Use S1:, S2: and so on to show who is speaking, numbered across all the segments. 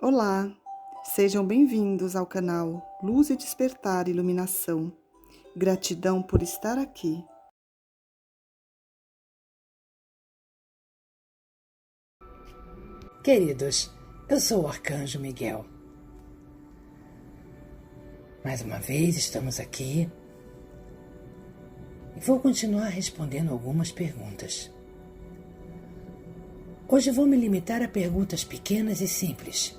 S1: Olá, sejam bem-vindos ao canal Luz e Despertar Iluminação. Gratidão por estar aqui.
S2: Queridos, eu sou o Arcanjo Miguel. Mais uma vez estamos aqui e vou continuar respondendo algumas perguntas. Hoje vou me limitar a perguntas pequenas e simples,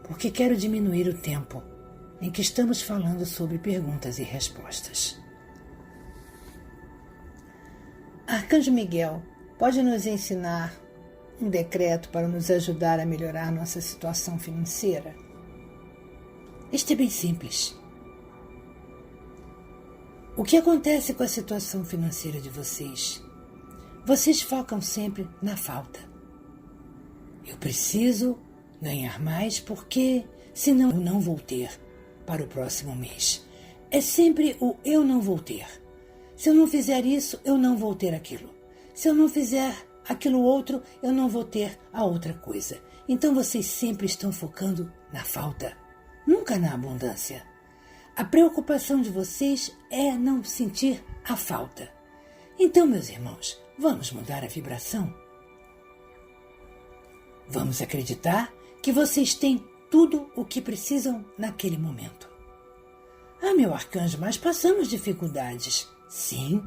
S2: porque quero diminuir o tempo em que estamos falando sobre perguntas e respostas. Arcanjo Miguel pode nos ensinar um decreto para nos ajudar a melhorar nossa situação financeira? Este é bem simples. O que acontece com a situação financeira de vocês? Vocês focam sempre na falta. Eu preciso ganhar mais porque senão eu não vou ter para o próximo mês. É sempre o eu não vou ter. Se eu não fizer isso, eu não vou ter aquilo. Se eu não fizer aquilo outro, eu não vou ter a outra coisa. Então vocês sempre estão focando na falta, nunca na abundância. A preocupação de vocês é não sentir a falta. Então, meus irmãos, vamos mudar a vibração? Vamos acreditar que vocês têm tudo o que precisam naquele momento. Ah, meu arcanjo, mas passamos dificuldades. Sim,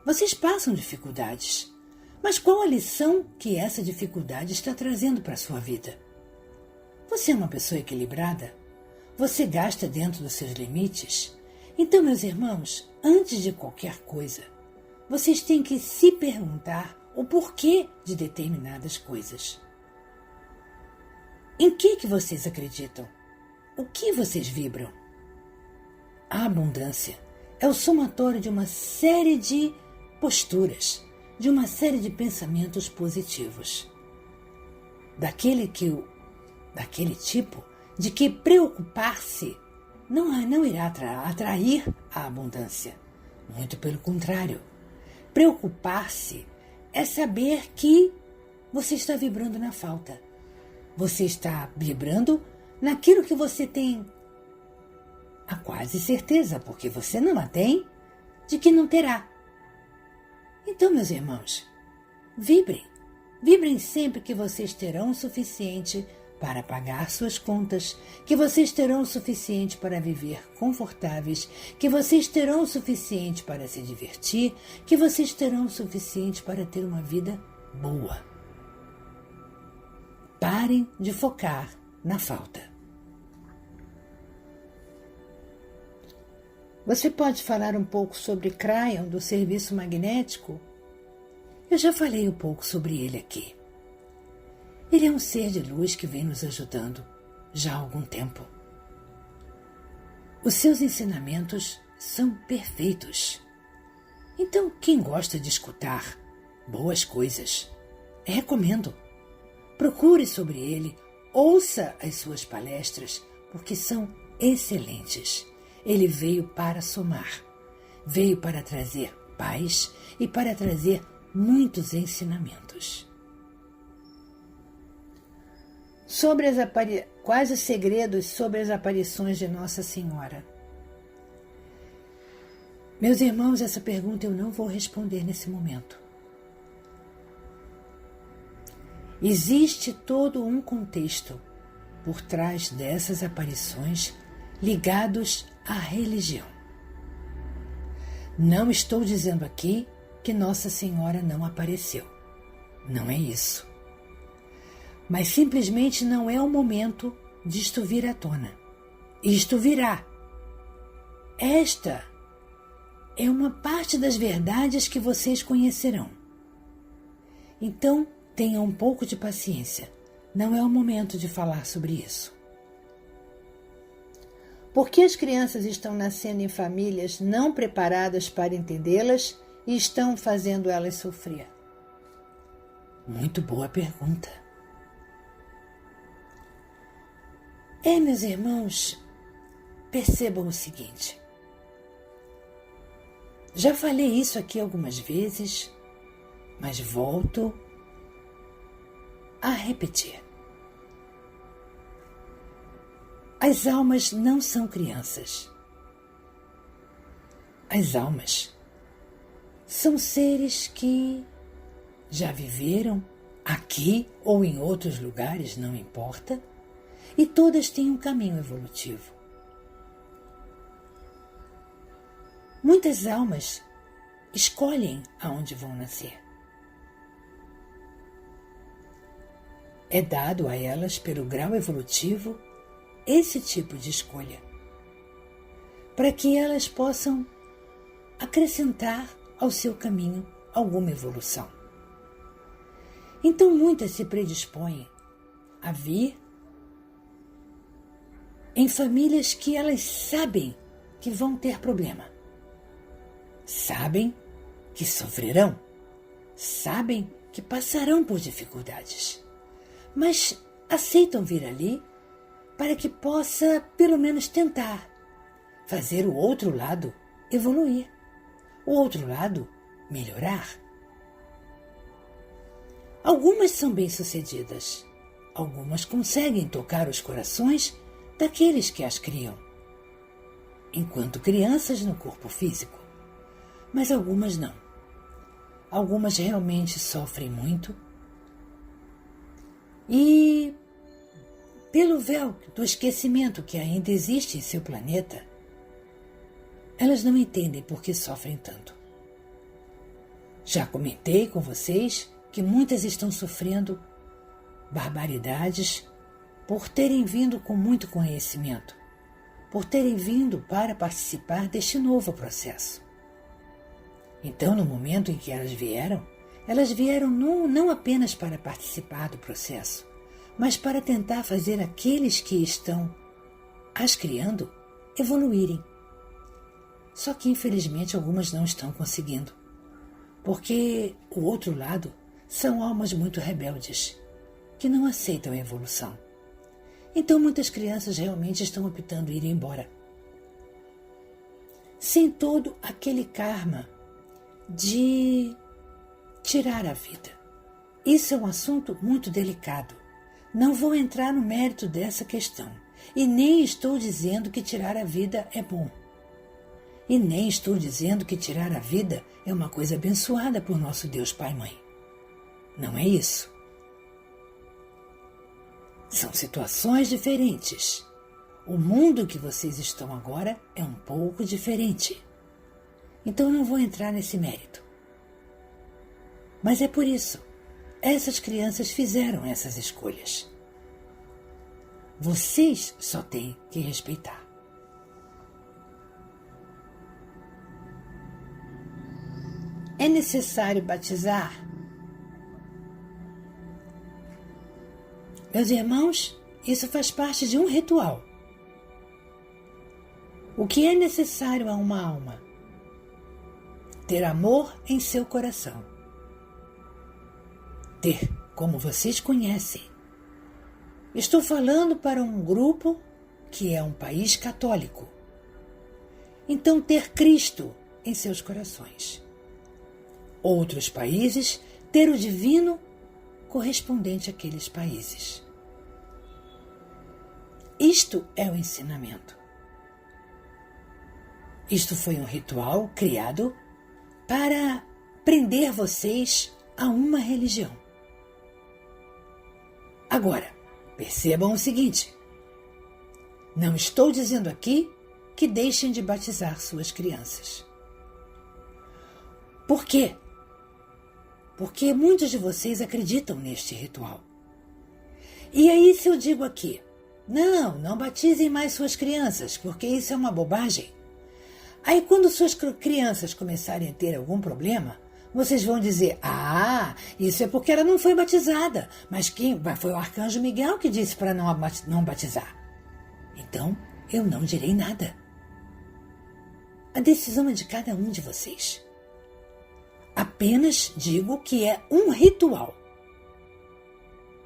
S2: vocês passam dificuldades. Mas qual a lição que essa dificuldade está trazendo para a sua vida? Você é uma pessoa equilibrada? Você gasta dentro dos seus limites? Então, meus irmãos, antes de qualquer coisa, vocês têm que se perguntar o porquê de determinadas coisas. Em que vocês acreditam? O que vocês vibram? A abundância é o somatório de uma série de posturas, de uma série de pensamentos positivos. Daquele tipo de que preocupar-se não irá atrair a abundância. Muito pelo contrário. Preocupar-se é saber que você está vibrando na falta. Você está vibrando naquilo que você tem a quase certeza, porque você não a tem, de que não terá. Então, meus irmãos, vibrem. Vibrem sempre que vocês terão o suficiente para pagar suas contas, que vocês terão o suficiente para viver confortáveis, que vocês terão o suficiente para se divertir, que vocês terão o suficiente para ter uma vida boa. Parem de focar na falta. Você pode falar um pouco sobre Kryon do serviço magnético? Eu já falei um pouco sobre ele aqui. Ele é um ser de luz que vem nos ajudando já há algum tempo. Os seus ensinamentos são perfeitos. Então, quem gosta de escutar boas coisas, recomendo. Procure sobre ele, ouça as suas palestras, porque são excelentes. Ele veio para somar, veio para trazer paz e para trazer muitos ensinamentos. Quais os segredos sobre as aparições de Nossa Senhora? Meus irmãos, essa pergunta eu não vou responder nesse momento. Existe todo um contexto por trás dessas aparições ligados à religião. Não estou dizendo aqui que Nossa Senhora não apareceu. Não é isso. Mas simplesmente não é o momento disto vir à tona. Isto virá. Esta é uma parte das verdades que vocês conhecerão. Então, tenham um pouco de paciência. Não é o momento de falar sobre isso. Por que as crianças estão nascendo em famílias não preparadas para entendê-las e estão fazendo elas sofrer? Muito boa pergunta. Meus irmãos, percebam o seguinte. Já falei isso aqui algumas vezes, mas volto a repetir. As almas não são crianças. As almas são seres que já viveram aqui ou em outros lugares, não importa, e todas têm um caminho evolutivo. Muitas almas escolhem aonde vão nascer. É dado a elas, pelo grau evolutivo, esse tipo de escolha, para que elas possam acrescentar ao seu caminho alguma evolução. Então muitas se predispõem a vir em famílias que elas sabem que vão ter problema, sabem que sofrerão, sabem que passarão por dificuldades, mas aceitam vir ali para que possa, pelo menos, tentar fazer o outro lado evoluir, o outro lado melhorar. Algumas são bem-sucedidas, algumas conseguem tocar os corações daqueles que as criam, enquanto crianças no corpo físico, mas algumas não. Algumas realmente sofrem muito e, pelo véu do esquecimento que ainda existe em seu planeta, elas não entendem por que sofrem tanto. Já comentei com vocês que muitas estão sofrendo barbaridades por terem vindo com muito conhecimento, por terem vindo para participar deste novo processo. Então, no momento em que elas vieram não apenas para participar do processo, mas para tentar fazer aqueles que estão as criando evoluírem. Só que, infelizmente, algumas não estão conseguindo, porque o outro lado são almas muito rebeldes, que não aceitam a evolução. Então, muitas crianças realmente estão optando ir embora, sem todo aquele karma de tirar a vida. Isso é um assunto muito delicado. Não vou entrar no mérito dessa questão. E nem estou dizendo que tirar a vida é bom. E nem estou dizendo que tirar a vida é uma coisa abençoada por nosso Deus Pai e Mãe. Não é isso. São situações diferentes. O mundo que vocês estão agora é um pouco diferente. Então eu não vou entrar nesse mérito. Mas é por isso. Essas crianças fizeram essas escolhas. Vocês só têm que respeitar. É necessário batizar? Meus irmãos, isso faz parte de um ritual. O que é necessário a uma alma? Ter amor em seu coração. Ter, como vocês conhecem. Estou falando para um grupo que é um país católico. Então, ter Cristo em seus corações. Outros países, ter o divino correspondente àqueles países. Isto é o ensinamento. Isto foi um ritual criado para prender vocês a uma religião. Agora, percebam o seguinte: não estou dizendo aqui que deixem de batizar suas crianças. Por quê? Porque muitos de vocês acreditam neste ritual. E aí, se eu digo aqui, não batizem mais suas crianças, porque isso é uma bobagem. Aí, quando suas crianças começarem a ter algum problema, vocês vão dizer, isso é porque ela não foi batizada, mas foi o arcanjo Miguel que disse para não batizar. Então, eu não direi nada. A decisão é de cada um de vocês. Apenas digo que é um ritual.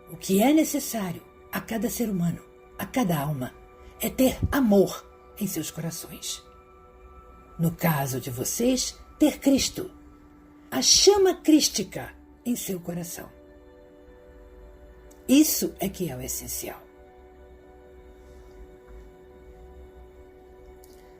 S2: O que é necessário a cada ser humano, a cada alma, é ter amor em seus corações. No caso de vocês, ter Cristo, a chama crística em seu coração. Isso é que é o essencial.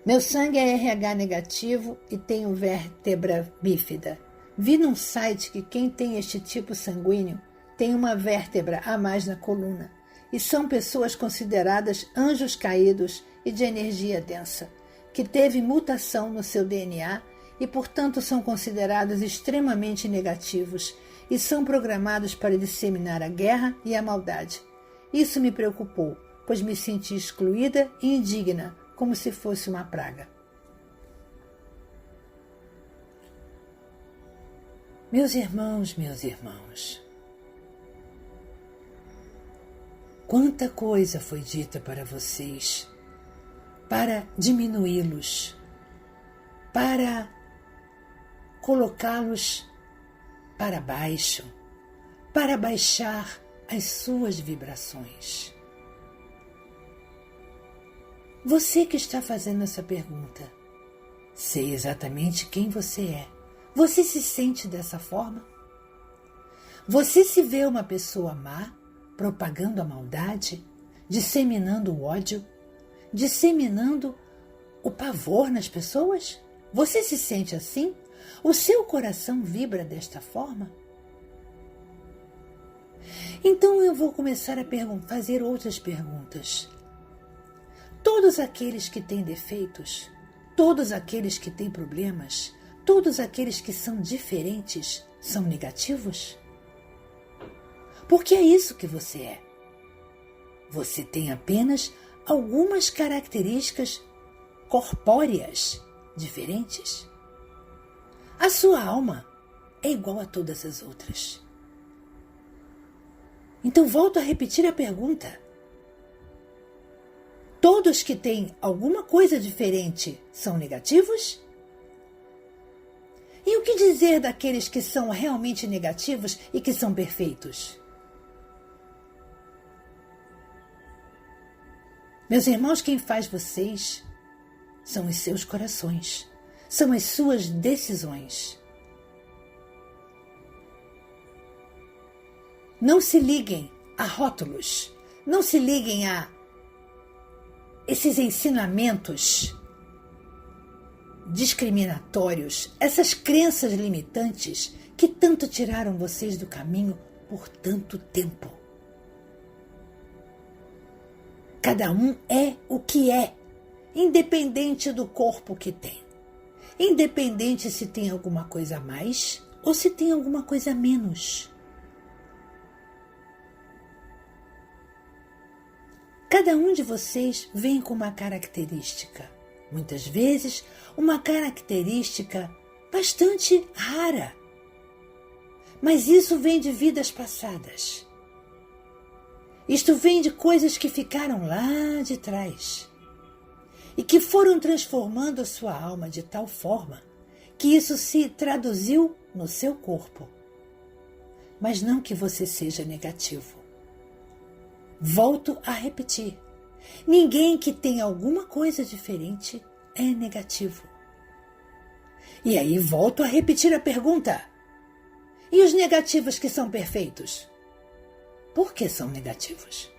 S2: Meu sangue é RH negativo e tenho vértebra bífida. Vi num site que quem tem este tipo sanguíneo tem uma vértebra a mais na coluna e são pessoas consideradas anjos caídos e de energia densa, que teve mutação no seu DNA e, portanto, são considerados extremamente negativos e são programados para disseminar a guerra e a maldade. Isso me preocupou, pois me senti excluída e indigna, como se fosse uma praga. Meus irmãos, quanta coisa foi dita para vocês, para diminuí-los, para colocá-los para baixo, para baixar as suas vibrações. Você que está fazendo essa pergunta, sei exatamente quem você é. Você se sente dessa forma? Você se vê uma pessoa má, propagando a maldade, disseminando o ódio, disseminando o pavor nas pessoas? Você se sente assim? O seu coração vibra desta forma? Então eu vou começar a fazer outras perguntas. Todos aqueles que têm defeitos, todos aqueles que têm problemas, todos aqueles que são diferentes, são negativos? Porque é isso que você é. Você tem apenas algumas características corpóreas diferentes. A sua alma é igual a todas as outras. Então volto a repetir a pergunta. Todos que têm alguma coisa diferente são negativos? E o que dizer daqueles que são realmente negativos e que são perfeitos? Meus irmãos, quem faz vocês são os seus corações, são as suas decisões. Não se liguem a rótulos, não se liguem a esses ensinamentos discriminatórios, essas crenças limitantes que tanto tiraram vocês do caminho por tanto tempo. Cada um é o que é, independente do corpo que tem. Independente se tem alguma coisa a mais ou se tem alguma coisa a menos. Cada um de vocês vem com uma característica. Muitas vezes, uma característica bastante rara. Mas isso vem de vidas passadas. Isto vem de coisas que ficaram lá de trás e que foram transformando a sua alma de tal forma que isso se traduziu no seu corpo. Mas não que você seja negativo. Volto a repetir. Ninguém que tem alguma coisa diferente é negativo. E aí volto a repetir a pergunta. E os negativos que são perfeitos? Por que são negativos?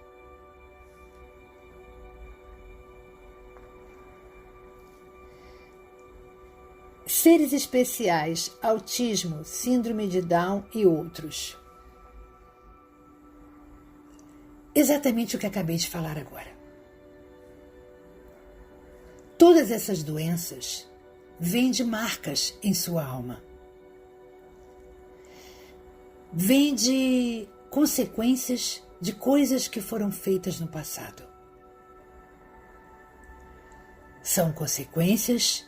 S2: Seres especiais, autismo, síndrome de Down e outros. Exatamente o que acabei de falar agora. Todas essas doenças vêm de marcas em sua alma. Vêm de consequências de coisas que foram feitas no passado. São consequências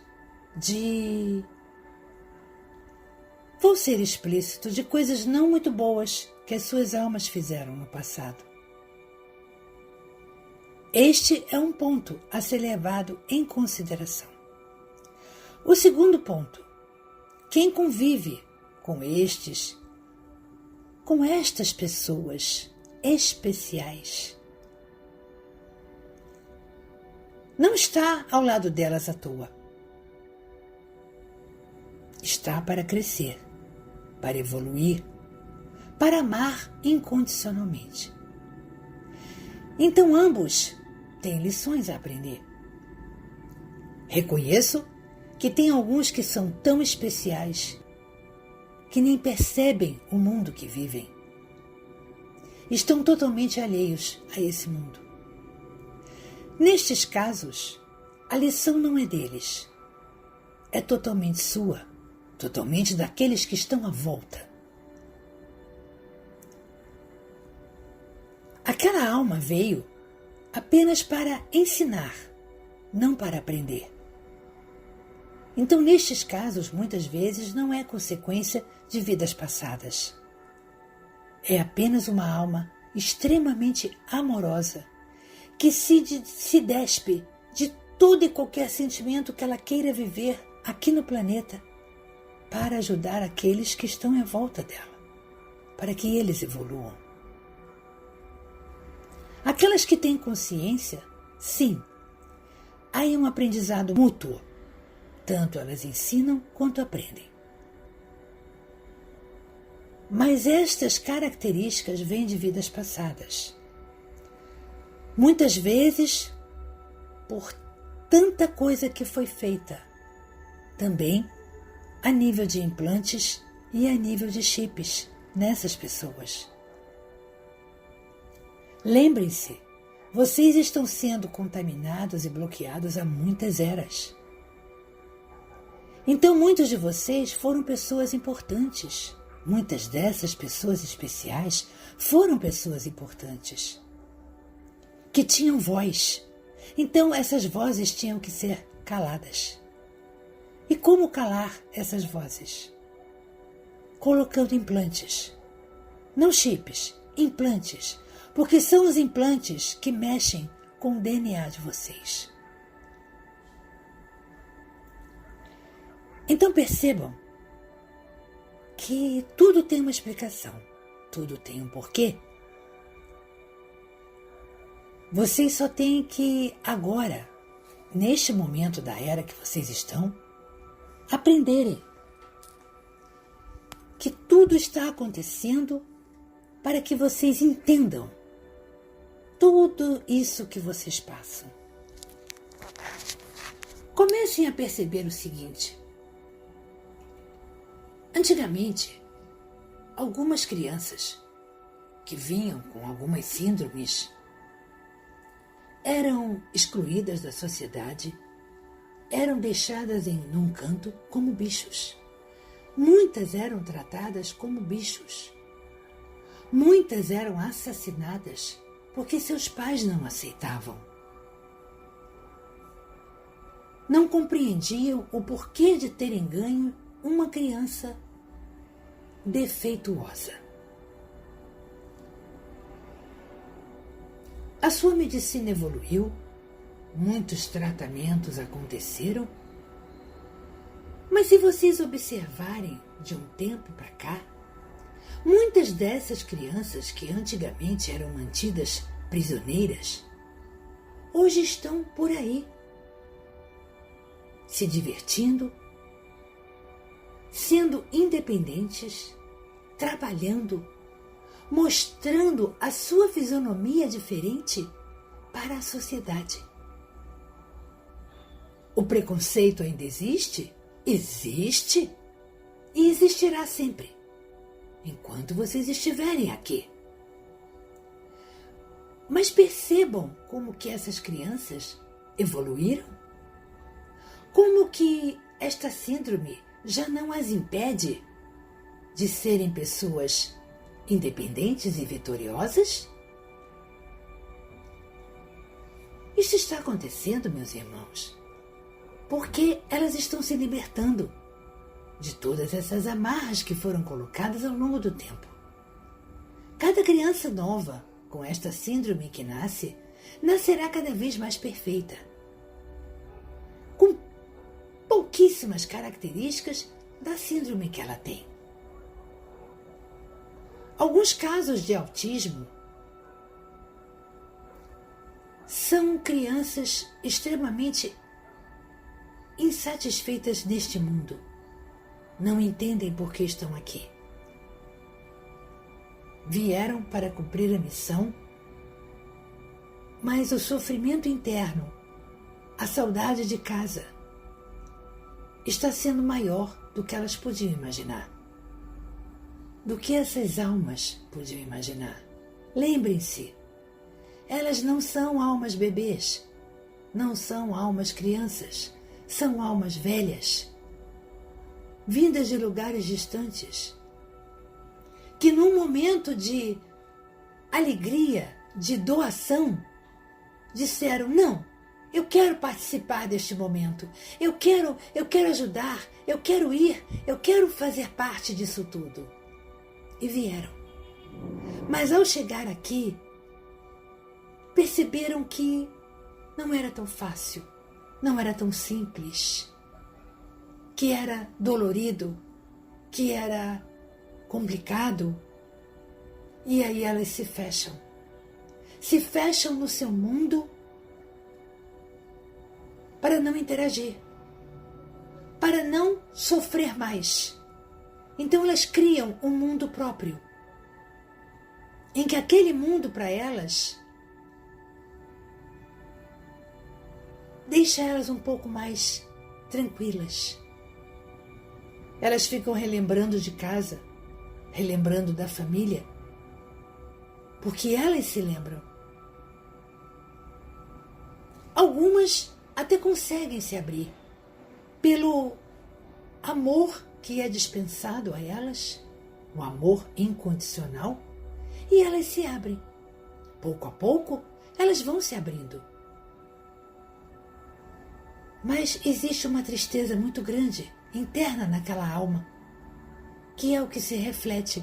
S2: de, vou ser explícito, de coisas não muito boas que as suas almas fizeram no passado. Este é um ponto a ser levado em consideração. O segundo ponto, quem convive com estas pessoas especiais, não está ao lado delas à toa. Está para crescer, para evoluir, para amar incondicionalmente. Então ambos têm lições a aprender. Reconheço que tem alguns que são tão especiais que nem percebem o mundo que vivem. Estão totalmente alheios a esse mundo. Nestes casos, a lição não é deles. É totalmente sua, totalmente daqueles que estão à volta. Aquela alma veio apenas para ensinar, não para aprender. Então, nestes casos, muitas vezes não é consequência de vidas passadas. É apenas uma alma extremamente amorosa que se despe de todo e qualquer sentimento que ela queira viver aqui no planeta para ajudar aqueles que estão em volta dela, para que eles evoluam. Aquelas que têm consciência, sim, há um aprendizado mútuo. Tanto elas ensinam quanto aprendem. Mas estas características vêm de vidas passadas. Muitas vezes, por tanta coisa que foi feita. Também a nível de implantes e a nível de chips nessas pessoas. Lembrem-se, vocês estão sendo contaminados e bloqueados há muitas eras. Então, muitos de vocês foram pessoas importantes. Muitas dessas pessoas especiais foram pessoas importantes, que tinham voz. Então, essas vozes tinham que ser caladas. E como calar essas vozes? Colocando implantes. Não chips, implantes. Porque são os implantes que mexem com o DNA de vocês. Então percebam que tudo tem uma explicação, tudo tem um porquê. Vocês só têm que agora, neste momento da era que vocês estão, aprenderem que tudo está acontecendo para que vocês entendam tudo isso que vocês passam. Comecem a perceber o seguinte. Antigamente, algumas crianças que vinham com algumas síndromes eram excluídas da sociedade, eram deixadas num canto como bichos. Muitas eram tratadas como bichos. Muitas eram assassinadas porque seus pais não aceitavam. Não compreendiam o porquê de terem ganho uma criança defeituosa. A sua medicina evoluiu, muitos tratamentos aconteceram, mas se vocês observarem de um tempo para cá, muitas dessas crianças que antigamente eram mantidas prisioneiras, hoje estão por aí, se divertindo, sendo independentes, trabalhando, mostrando a sua fisionomia diferente para a sociedade. O preconceito ainda existe? Existe e existirá sempre, enquanto vocês estiverem aqui. Mas percebam como que essas crianças evoluíram, como que esta síndrome já não as impede de serem pessoas independentes e vitoriosas? Isso está acontecendo, meus irmãos, porque elas estão se libertando de todas essas amarras que foram colocadas ao longo do tempo. Cada criança nova com esta síndrome que nasce, nascerá cada vez mais perfeita, com pouquíssimas características da síndrome que ela tem. Alguns casos de autismo são crianças extremamente insatisfeitas neste mundo. Não entendem por que estão aqui. Vieram para cumprir a missão, mas o sofrimento interno, a saudade de casa, está sendo maior do que elas podiam imaginar, do que essas almas podiam imaginar. Lembrem-se, elas não são almas bebês, não são almas crianças, são almas velhas, vindas de lugares distantes, que num momento de alegria, de doação, disseram: não, eu quero participar deste momento, eu quero ajudar, eu quero ir, eu quero fazer parte disso tudo. E vieram. Mas ao chegar aqui, perceberam que não era tão fácil, não era tão simples, que era dolorido, que era complicado. E aí elas se fecham no seu mundo para não interagir, para não sofrer mais. Então elas criam um mundo próprio, em que aquele mundo para elas deixa elas um pouco mais tranquilas. Elas ficam relembrando de casa, relembrando da família, porque elas se lembram. Algumas até conseguem se abrir pelo amor que é dispensado a elas, o amor incondicional, e elas se abrem. Pouco a pouco, elas vão se abrindo. Mas existe uma tristeza muito grande interna naquela alma, que é o que se reflete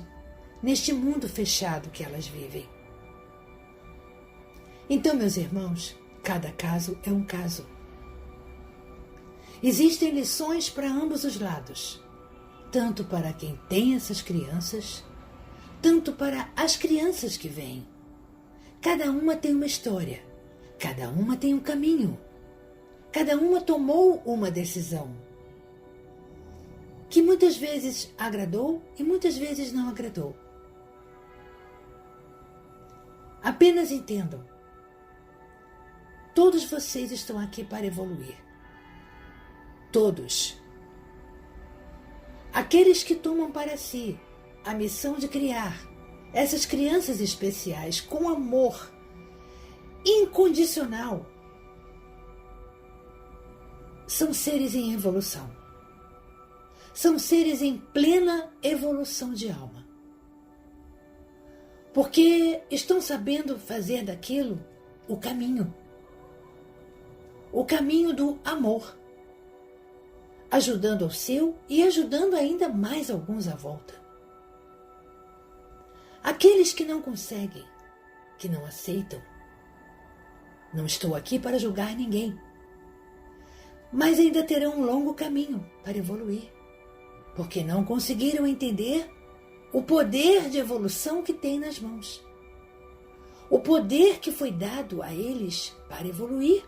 S2: neste mundo fechado que elas vivem. Então, meus irmãos, cada caso é um caso. Existem lições para ambos os lados, tanto para quem tem essas crianças, tanto para as crianças que vêm. Cada uma tem uma história, cada uma tem um caminho, cada uma tomou uma decisão, que muitas vezes agradou e muitas vezes não agradou. Apenas entendam, todos vocês estão aqui para evoluir. Todos. Aqueles que tomam para si a missão de criar essas crianças especiais com amor incondicional são seres em evolução. São seres em plena evolução de alma. Porque estão sabendo fazer daquilo o caminho. O caminho do amor. Ajudando ao seu e ajudando ainda mais alguns à volta. Aqueles que não conseguem, que não aceitam. Não estou aqui para julgar ninguém. Mas ainda terão um longo caminho para evoluir. Porque não conseguiram entender o poder de evolução que tem nas mãos. O poder que foi dado a eles para evoluir.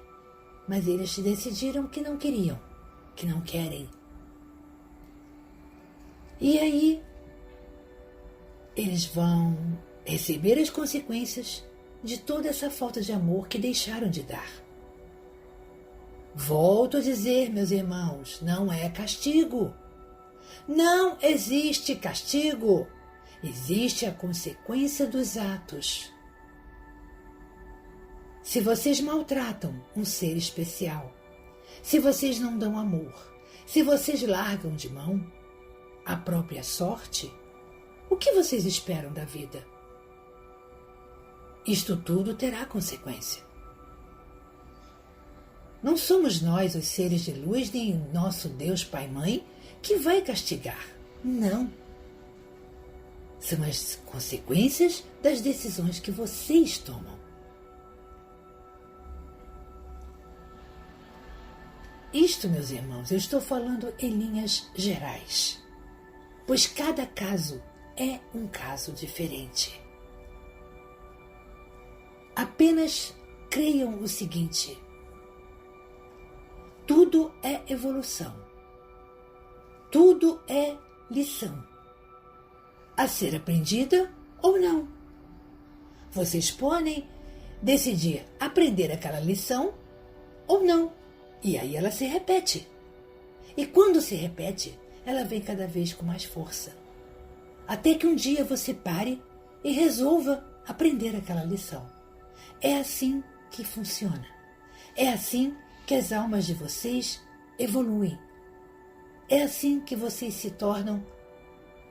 S2: Mas eles decidiram que não queriam, que não querem. E aí, eles vão receber as consequências de toda essa falta de amor que deixaram de dar. Volto a dizer, meus irmãos, não é castigo. Não existe castigo. Existe a consequência dos atos. Se vocês maltratam um ser especial, se vocês não dão amor, se vocês largam de mão a própria sorte, o que vocês esperam da vida? Isto tudo terá consequência. Não somos nós, os seres de luz, nem nosso Deus Pai e Mãe, que vai castigar. Não. São as consequências das decisões que vocês tomam. Isto, meus irmãos, eu estou falando em linhas gerais, pois cada caso é um caso diferente. Apenas creiam o seguinte: tudo é evolução, tudo é lição, a ser aprendida ou não. Vocês podem decidir aprender aquela lição ou não. E aí ela se repete. E quando se repete, ela vem cada vez com mais força. Até que um dia você pare e resolva aprender aquela lição. É assim que funciona. É assim que as almas de vocês evoluem. É assim que vocês se tornam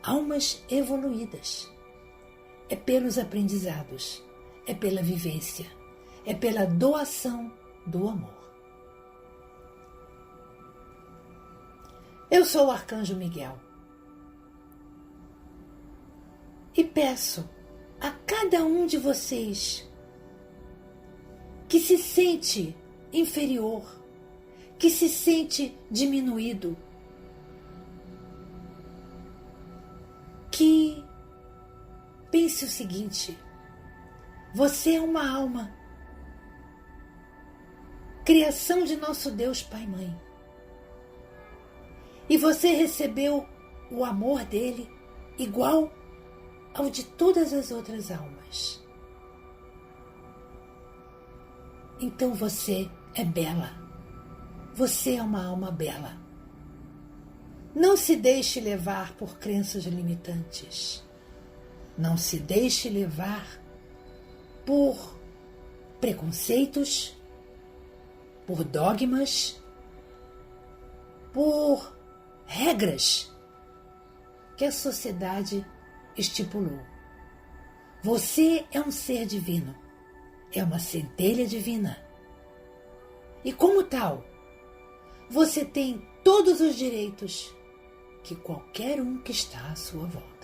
S2: almas evoluídas. É pelos aprendizados, é pela vivência, é pela doação do amor. Eu sou o Arcanjo Miguel e peço a cada um de vocês que se sente inferior, que se sente diminuído, que pense o seguinte: você é uma alma, criação de nosso Deus Pai e Mãe. E você recebeu o amor dele igual ao de todas as outras almas. Então você é bela. Você é uma alma bela. Não se deixe levar por crenças limitantes. Não se deixe levar por preconceitos, por dogmas, por regras que a sociedade estipulou. Você é um ser divino, é uma centelha divina. E como tal, você tem todos os direitos que qualquer um que está à sua volta.